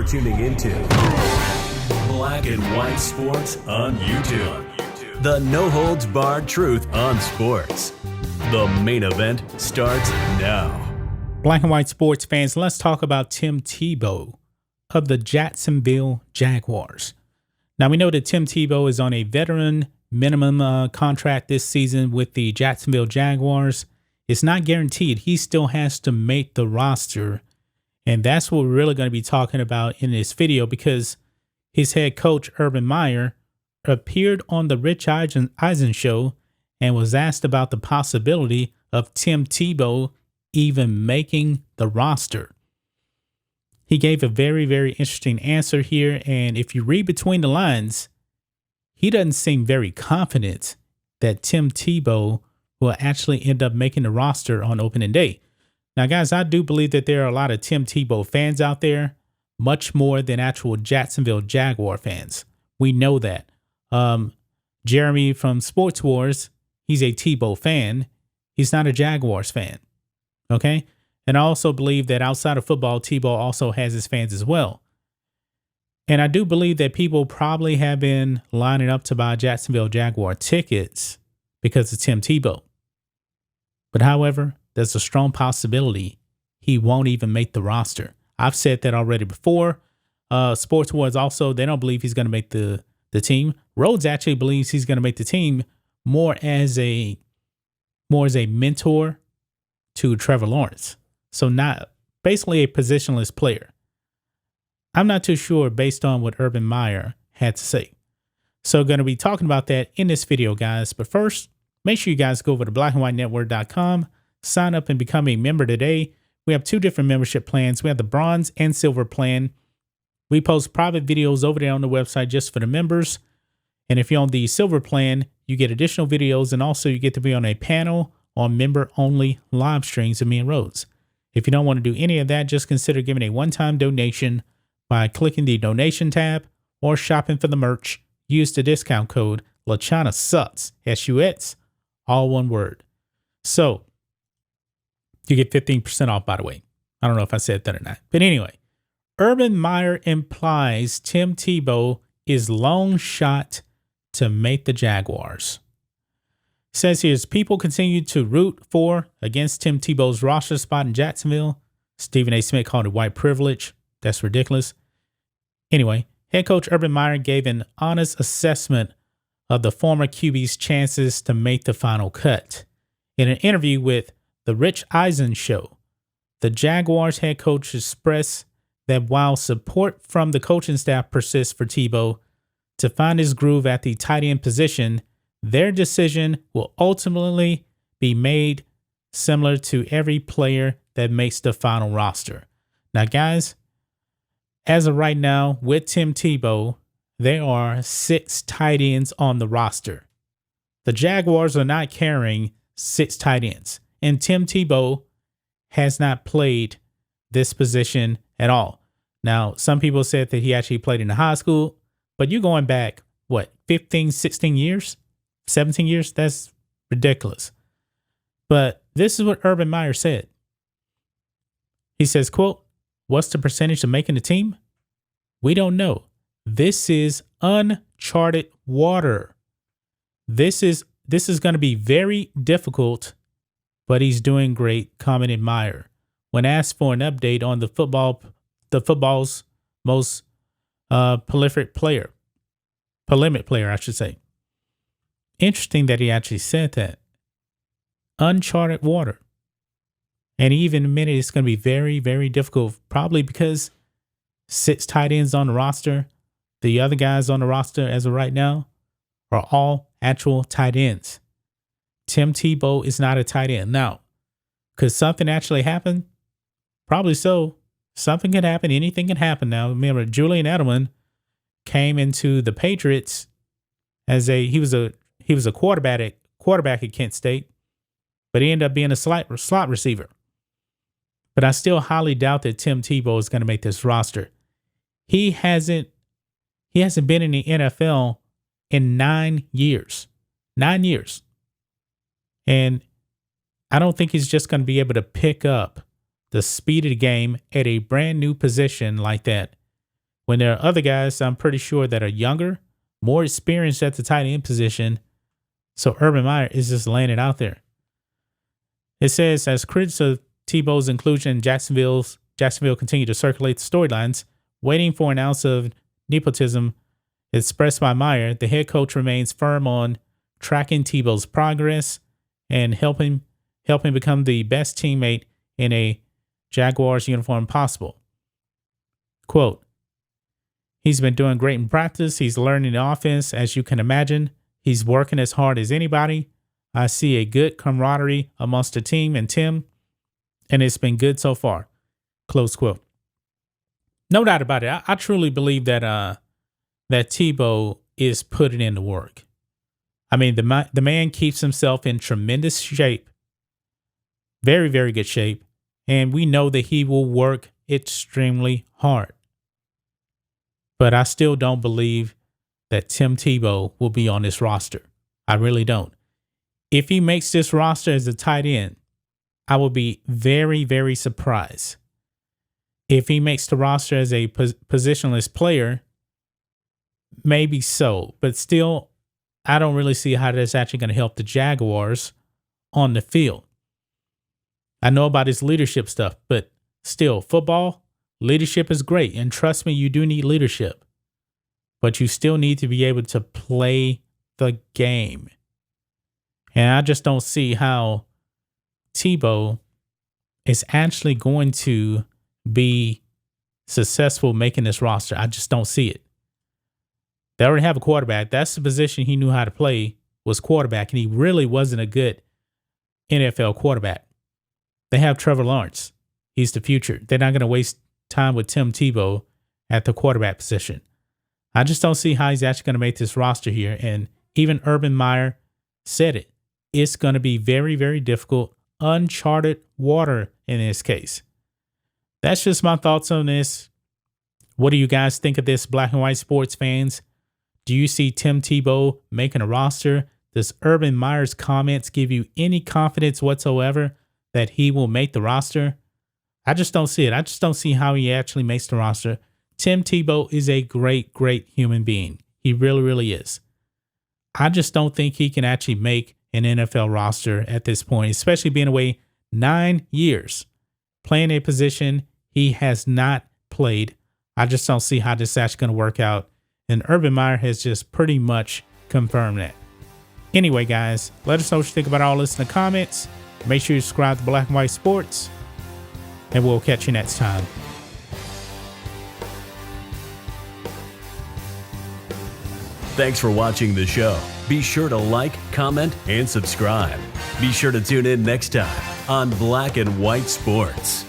You're tuning into Black and White Sports on YouTube. The no-holds-barred truth on sports. The main event starts now. Black and White sports fans, let's talk about Tim Tebow of the Jacksonville Jaguars. Now, we know that Tim Tebow is on a veteran minimum contract this season with the Jacksonville Jaguars. It's not guaranteed. He still has to make the roster. And that's what we're really going to be talking about in this video, because his head coach, Urban Meyer, appeared on the Rich Eisen show and was asked about the possibility of Tim Tebow even making the roster. He gave a very, very interesting answer here. And if you read between the lines, he doesn't seem very confident that Tim Tebow will actually end up making the roster on opening day. Now, guys, I do believe that there are a lot of Tim Tebow fans out there, much more than actual Jacksonville Jaguar fans. We know that. Jeremy from Sports Wars, he's a Tebow fan. He's not a Jaguars fan. Okay? And I also believe that outside of football, Tebow also has his fans as well. And I do believe that people probably have been lining up to buy Jacksonville Jaguar tickets because of Tim Tebow. But however, there's a strong possibility he won't even make the roster. I've said that already before. Sports Wars also, they don't believe he's going to make the team. Rhodes actually believes he's going to make the team more as a mentor to Trevor Lawrence. So not basically a positionless player. I'm not too sure based on what Urban Meyer had to say. So going to be talking about that in this video, guys. But first, make sure you guys go over to blackandwhitenetwork.com. Sign up and become a member today. We have two different membership plans. We have the bronze and silver plan. We post private videos over there on the website just for the members. And if you're on the silver plan, you get additional videos, and also you get to be on a panel on member-only live streams of me and Rhodes. If you don't want to do any of that, just consider giving a one-time donation by clicking the donation tab or shopping for the merch. Use the discount code LaChanaSucks, S-U-X, all one word. So, you get 15% off, by the way. I don't know if I said that or not. But anyway, Urban Meyer implies Tim Tebow is long shot to make the Jaguars. Says here, as people continue to root for against Tim Tebow's roster spot in Jacksonville, Stephen A. Smith called it white privilege. That's ridiculous. Anyway, head coach Urban Meyer gave an honest assessment of the former QB's chances to make the final cut. In an interview with the Rich Eisen show, the Jaguars head coach expressed that while support from the coaching staff persists for Tebow to find his groove at the tight end position, their decision will ultimately be made similar to every player that makes the final roster. Now, guys, as of right now, with Tim Tebow, there are 6 tight ends on the roster. The Jaguars are not carrying 6 tight ends. And Tim Tebow has not played this position at all. Now, some people said that he actually played in the high school, but you're going back, 15, 16 years, 17 years? That's ridiculous. But this is what Urban Meyer said. He says, quote, "What's the percentage of making the team? We don't know. This is uncharted water. This is going to be very difficult, but he's doing great," commented Meyer. When asked for an update on the football's most polemic player, I should say. Interesting that he actually said that. Uncharted water. And he even admitted it's going to be very, very difficult, probably because 6 tight ends on the roster. The other guys on the roster as of right now are all actual tight ends. Tim Tebow is not a tight end. Now, could something actually happen? Probably so. Something can happen. Anything can happen now. Remember, Julian Edelman came into the Patriots as he was a quarterback at Kent State, but he ended up being a slot receiver. But I still highly doubt that Tim Tebow is going to make this roster. He hasn't been in the NFL in 9 years. 9 years. And I don't think he's just going to be able to pick up the speed of the game at a brand new position like that when there are other guys I'm pretty sure that are younger, more experienced at the tight end position. So Urban Meyer is just laying it out there. It says, as critics of Tebow's inclusion in Jacksonville continue to circulate the storylines, waiting for an ounce of nepotism expressed by Meyer, the head coach remains firm on tracking Tebow's progress and helping become the best teammate in a Jaguars uniform possible. Quote, he's been doing great in practice. He's learning the offense, as you can imagine. He's working as hard as anybody. I see a good camaraderie amongst the team and Tim, and it's been good so far. Close quote. No doubt about it. I truly believe that Tebow is putting in the work. I mean, the man keeps himself in tremendous shape, very, very good shape, and we know that he will work extremely hard. But I still don't believe that Tim Tebow will be on this roster. I really don't. If he makes this roster as a tight end, I will be very, very surprised. If he makes the roster as a positionless player, maybe so. But still, I don't really see how that's actually going to help the Jaguars on the field. I know about his leadership stuff, but still, football, leadership is great. And trust me, you do need leadership. But you still need to be able to play the game. And I just don't see how Tebow is actually going to be successful making this roster. I just don't see it. They already have a quarterback. That's the position he knew how to play, was quarterback. And he really wasn't a good NFL quarterback. They have Trevor Lawrence. He's the future. They're not going to waste time with Tim Tebow at the quarterback position. I just don't see how he's actually going to make this roster here. And even Urban Meyer said it. It's going to be very, very difficult, uncharted water in this case. That's just my thoughts on this. What do you guys think of this, black and white sports fans? Do you see Tim Tebow making a roster? Does Urban Meyer's comments give you any confidence whatsoever that he will make the roster? I just don't see it. I just don't see how he actually makes the roster. Tim Tebow is a great, great human being. He really, really is. I just don't think he can actually make an NFL roster at this point, especially being away 9 years, playing a position he has not played. I just don't see how this is actually going to work out. And Urban Meyer has just pretty much confirmed that. Anyway, guys, let us know what you think about all this in the comments. Make sure you subscribe to Black and White Sports, and we'll catch you next time. Thanks for watching the show. Be sure to like, comment, and subscribe. Be sure to tune in next time on Black and White Sports.